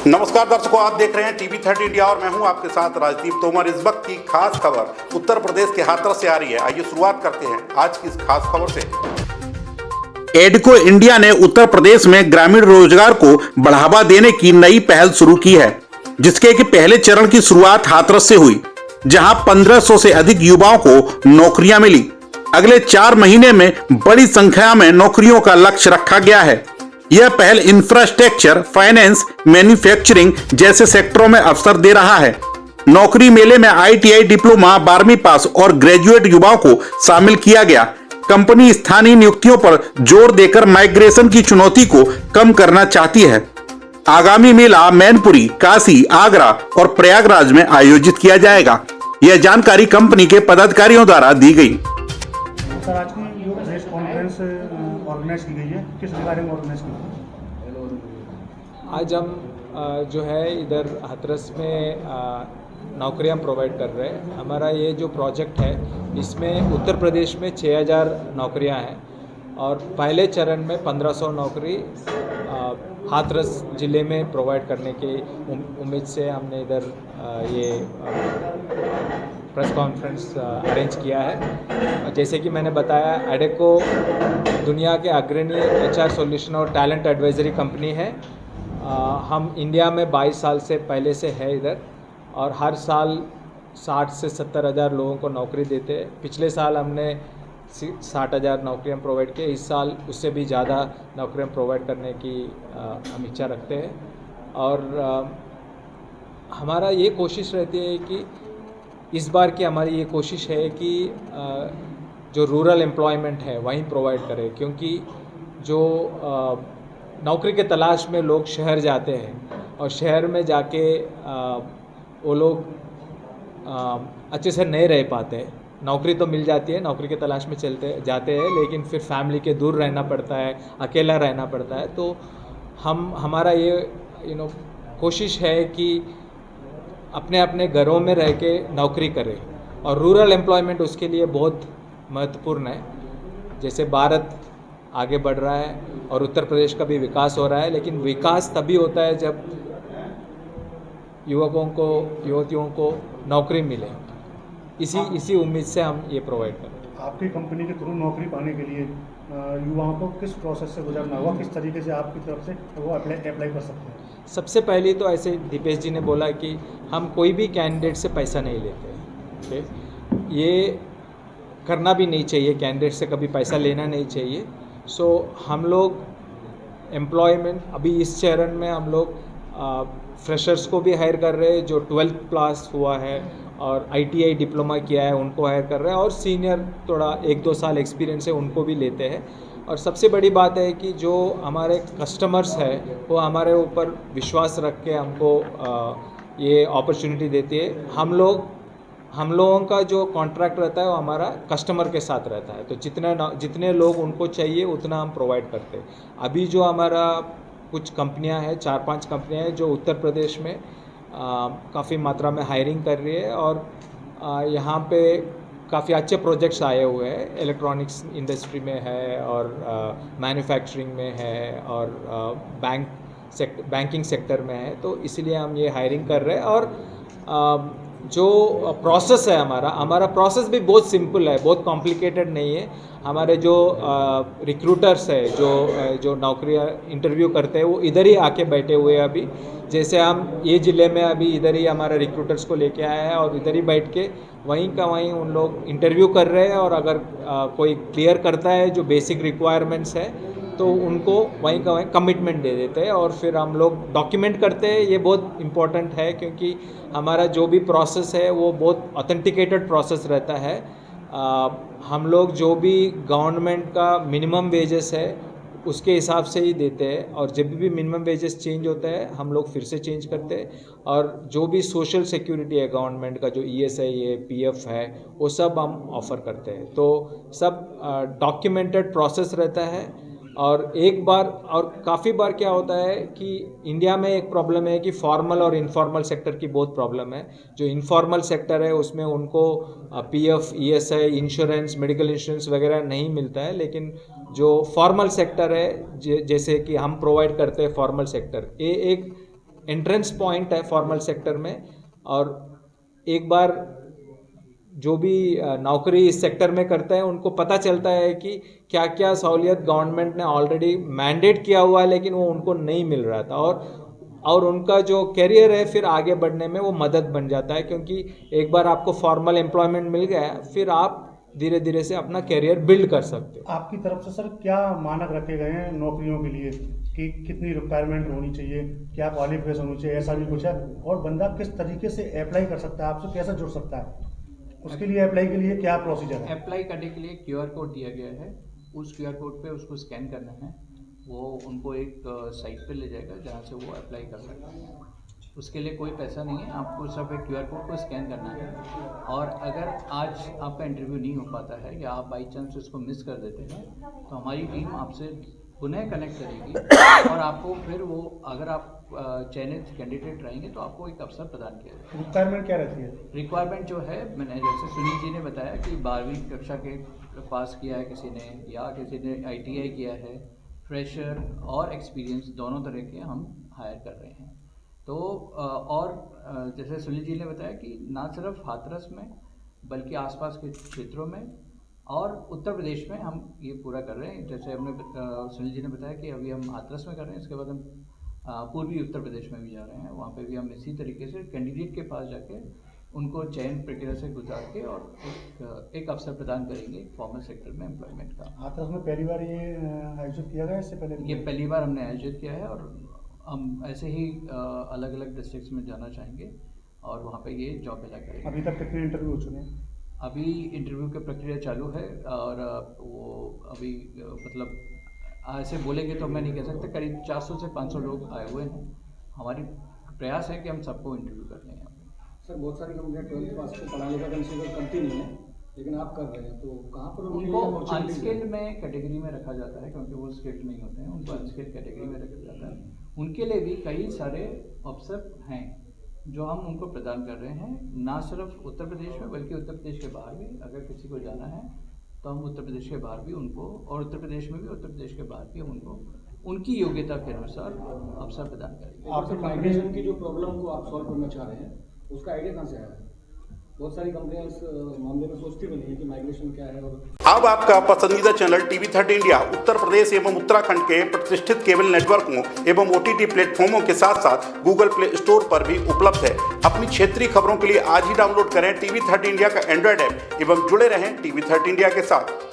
नमस्कार दर्शकों, आप देख रहे हैं टीवी 30 इंडिया और मैं हूं आपके साथ राजदीप तोमर। इस वक्त की खास खबर उत्तर प्रदेश के हाथरस से आ रही है। आइए शुरुआत करते हैं आज की इस खास खबर से। एडको इंडिया ने उत्तर प्रदेश में ग्रामीण रोजगार को बढ़ावा देने की नई पहल शुरू की है, जिसके कि पहले चरण की शुरुआत हाथरस से हुई, जहां 1500 से अधिक युवाओं को नौकरियां मिली। अगले 4 महीने में बड़ी संख्या में नौकरियों का लक्ष्य रखा गया है। यह पहल इंफ्रास्ट्रक्चर, फाइनेंस, मैन्युफैक्चरिंग जैसे सेक्टरों में अवसर दे रहा है। नौकरी मेले में ITI डिप्लोमा, 12वीं पास और ग्रेजुएट युवाओं को शामिल किया गया। कंपनी स्थानीय नियुक्तियों पर जोर देकर माइग्रेशन की चुनौती को कम करना चाहती है। आगामी मेला मैनपुरी, काशी, आगरा और प्रयागराज में आयोजित किया जाएगा। यह जानकारी कंपनी के पदाधिकारियों द्वारा दी गई। सर, आज की जो प्रेस कॉन्फ्रेंस ऑर्गेनाइज की गई है, किस रिगार्डिंग ऑर्गेनाइज की गई है? आज हम जो है इधर हाथरस में नौकरियां प्रोवाइड कर रहे हैं। हमारा ये जो प्रोजेक्ट है इसमें उत्तर प्रदेश में 6000 नौकरियां हैं और पहले चरण में 1500 नौकरी हाथरस ज़िले में प्रोवाइड करने की उम्मीद से हमने इधर ये प्रेस कॉन्फ्रेंस अरेंज किया है। जैसे कि मैंने बताया, एडेको दुनिया के अग्रणी HR सॉल्यूशन और टैलेंट एडवाइजरी कंपनी है। हम इंडिया में 22 साल से पहले से है इधर और हर साल 60 से 70 हज़ार लोगों को नौकरी देते हैं। पिछले साल हमने 60,000 नौकरियां प्रोवाइड की। इस साल उससे भी ज़्यादा नौकरियां प्रोवाइड करने की हम इच्छा रखते हैं। और हमारा ये कोशिश रहती है कि इस बार की हमारी ये कोशिश है कि जो रूरल एम्प्लॉयमेंट है वहीं प्रोवाइड करें, क्योंकि जो नौकरी के तलाश में लोग शहर जाते हैं और शहर में जाके वो लोग अच्छे से नहीं रह पाते। नौकरी तो मिल जाती है, नौकरी के तलाश में जाते हैं, लेकिन फिर फैमिली के दूर रहना पड़ता है, अकेला रहना पड़ता है। तो हमारा ये कोशिश है कि अपने अपने घरों में रह के नौकरी करें और रूरल एम्प्लॉयमेंट उसके लिए बहुत महत्वपूर्ण है। जैसे भारत आगे बढ़ रहा है और उत्तर प्रदेश का भी विकास हो रहा है, लेकिन विकास तभी होता है जब युवकों को, युवतियों को नौकरी मिले। इसी उम्मीद से हम ये प्रोवाइड करें। आपकी कंपनी के थ्रू नौकरी पाने के लिए युवाओं को किस प्रोसेस से गुजरना होगा, किस तरीके से आपकी तरफ से वो अप्लाई कर सकते हैं? सबसे पहले तो ऐसे दीपेश जी ने बोला कि हम कोई भी कैंडिडेट से पैसा नहीं लेते। ये करना भी नहीं चाहिए, कैंडिडेट से कभी पैसा लेना नहीं चाहिए। सो हम लोग एम्प्लॉयमेंट अभी इस चरण में हम लोग फ्रेशर्स को भी हायर कर रहे हैं, जो 12th क्लास हुआ है और ITI डिप्लोमा किया है उनको हायर कर रहे हैं, और सीनियर थोड़ा 1-2 साल एक्सपीरियंस है उनको भी लेते हैं। और सबसे बड़ी बात है कि जो हमारे कस्टमर्स है वो हमारे ऊपर विश्वास रख के हमको ये अपॉर्चुनिटी देती है। हम लोगों का जो कॉन्ट्रैक्ट रहता है वो हमारा कस्टमर के साथ रहता है, तो जितने लोग उनको चाहिए उतना हम प्रोवाइड करते हैं। अभी जो हमारा कुछ कंपनियां हैं, 4-5 कंपनियां हैं जो उत्तर प्रदेश में काफ़ी मात्रा में हायरिंग कर रही है और यहाँ पे काफ़ी अच्छे प्रोजेक्ट्स आए हुए हैं। इलेक्ट्रॉनिक्स इंडस्ट्री में है और मैन्युफैक्चरिंग में है और बैंकिंग सेक्टर में है, तो इसलिए हम ये हायरिंग कर रहे हैं। और जो प्रोसेस है हमारा प्रोसेस भी बहुत सिंपल है, बहुत कॉम्प्लिकेटेड नहीं है। हमारे जो रिक्रूटर्स है जो नौकरियां इंटरव्यू करते हैं वो इधर ही आके बैठे हुए हैं। अभी जैसे हम ये ज़िले में अभी इधर ही हमारे रिक्रूटर्स को लेके आए हैं और इधर ही बैठ के वहीं का वहीं उन लोग इंटरव्यू कर रहे हैं, और अगर कोई क्लियर करता है जो बेसिक रिक्वायरमेंट्स है तो उनको वहीं का वहीं कमिटमेंट दे देते हैं और फिर हम लोग डॉक्यूमेंट करते हैं। ये बहुत इम्पोर्टेंट है क्योंकि हमारा जो भी प्रोसेस है वो बहुत ऑथेंटिकेटेड प्रोसेस रहता है। हम लोग जो भी गवर्नमेंट का मिनिमम वेजेस है उसके हिसाब से ही देते हैं, और जब भी मिनिमम वेजेस चेंज होता है हम लोग फिर से चेंज करते हैं। और जो भी सोशल सिक्योरिटी है गवर्नमेंट का, जो ESI है, PF है, वो सब हम ऑफ़र करते हैं। तो सब डॉक्यूमेंटेड प्रोसेस रहता है। और एक बार और काफ़ी बार क्या होता है कि इंडिया में एक प्रॉब्लम है कि फॉर्मल और इनफॉर्मल सेक्टर की बहुत प्रॉब्लम है। जो इनफॉर्मल सेक्टर है उसमें उनको PF, ESI, insurance, medical insurance वगैरह नहीं मिलता है, लेकिन जो फॉर्मल सेक्टर है जैसे कि हम प्रोवाइड करते हैं फॉर्मल सेक्टर, ये एक एंट्रेंस पॉइंट है फॉर्मल सेक्टर में। और एक बार जो भी नौकरी इस सेक्टर में करते हैं उनको पता चलता है कि क्या क्या सहूलियत गवर्नमेंट ने ऑलरेडी मैंडेट किया हुआ है, लेकिन वो उनको नहीं मिल रहा था। और उनका जो करियर है फिर आगे बढ़ने में वो मदद बन जाता है, क्योंकि एक बार आपको फॉर्मल एम्प्लॉयमेंट मिल गया फिर आप धीरे धीरे से अपना करियर बिल्ड कर सकते हो। आपकी तरफ से सर क्या मानक रखे गए हैं नौकरियों के लिए कि कितनी रिक्वायरमेंट होनी चाहिए, क्या क्वालिफिकेशन होनी चाहिए, ऐसा भी कुछ है? और बंदा किस तरीके से अप्लाई कर सकता है, आपसे कैसे जुड़ सकता है? उसके लिए अप्लाई के लिए क्या प्रोसीजर है? अप्लाई करने के लिए QR कोड दिया गया है, उस QR कोड पे उसको स्कैन करना है, वो उनको एक साइट पे ले जाएगा जहाँ से वो अप्लाई कर सकते हैं। उसके लिए कोई पैसा नहीं है, आपको सिर्फ एक QR कोड को स्कैन करना है। और अगर आज आपका इंटरव्यू नहीं हो पाता है या आप बाई चांस उसको मिस कर देते हैं तो हमारी टीम आपसे पुनः कनेक्ट करेगी और आपको फिर वो, अगर आप चयनित कैंडिडेट रहेंगे तो आपको एक अवसर प्रदान किया जाएगा। रिक्वायरमेंट क्या रहती है? रिक्वायरमेंट जो है, मैंने जैसे सुनील जी ने बताया कि 12वीं कक्षा के पास किया है किसी ने, या किसी ने ITI किया है, फ्रेशर और एक्सपीरियंस दोनों तरह के हम हायर कर रहे हैं। तो और जैसे सुनील जी ने बताया कि ना सिर्फ हाथरस में बल्कि आसपास के क्षेत्रों में और उत्तर प्रदेश में हम ये पूरा कर रहे हैं। जैसे हमने सुनील जी ने बताया कि अभी हम हाथरस में कर रहे हैं, इसके बाद हम पूर्वी उत्तर प्रदेश में भी जा रहे हैं। वहाँ पे भी हम इसी तरीके से कैंडिडेट के पास जाके उनको चयन प्रक्रिया से गुजार के और एक अवसर प्रदान करेंगे फॉर्मल सेक्टर में एम्प्लॉयमेंट का। हाथरस में पहली बार ये आयोजित किया गया, इससे पहले? ये पहली बार हमने आयोजित किया है और हम ऐसे ही अलग अलग डिस्ट्रिक्ट्स में जाना चाहेंगे और वहाँ पे ये जॉब मिला करेंगे। अभी तक कितने इंटरव्यू हो चुके हैं? अभी इंटरव्यू की प्रक्रिया चालू है और वो अभी मतलब ऐसे बोलेंगे तो मैं नहीं कह सकता, करीब 400 से 500 लोग आए हुए हैं। हमारी प्रयास है कि हम सबको इंटरव्यू कर लें। सर बहुत सारी कंपनियां 12th पास को पढ़ा लिखा कंसीडर करती नहीं है, लेकिन आप कर रहे हैं, तो कहाँ पर उनको अनस्किल्ड में कैटेगरी में रखा जाता है, क्योंकि वो स्किल्ड नहीं होते हैं, उनको अनस्किल्ड कैटेगरी में रखा जाता है। उनके लिए भी कई सारे अवसर हैं जो हम उनको प्रदान कर रहे हैं, ना सिर्फ उत्तर प्रदेश में बल्कि उत्तर प्रदेश के बाहर भी। अगर किसी को जाना है तो हम उत्तर प्रदेश के बाहर भी उनको, और उत्तर प्रदेश में भी, उत्तर प्रदेश के बाहर भी हम उनको उनकी योग्यता के अनुसार अवसर प्रदान करेंगे। आपसे माइग्रेशन की जो प्रॉब्लम को आप सॉल्व करना चाह रहे हैं, उसका आइडिया कहाँ से आया है? बहुत सारी कंपनियां इस मामले में सोचती भी नहीं है कि माइग्रेशन क्या है। और अब आपका पसंदीदा channel TV30 India Uttar Pradesh एवं उत्तराखंड के प्रतिष्ठित केबल नेटवर्कों एवं OTT प्लेटफॉर्मों के साथ साथ गूगल प्ले स्टोर पर भी उपलब्ध है। अपनी क्षेत्रीय खबरों के लिए आज ही डाउनलोड करें TV30 इंडिया का एंड्रॉइड ऐप एवं जुड़े रहें TV30 इंडिया के साथ।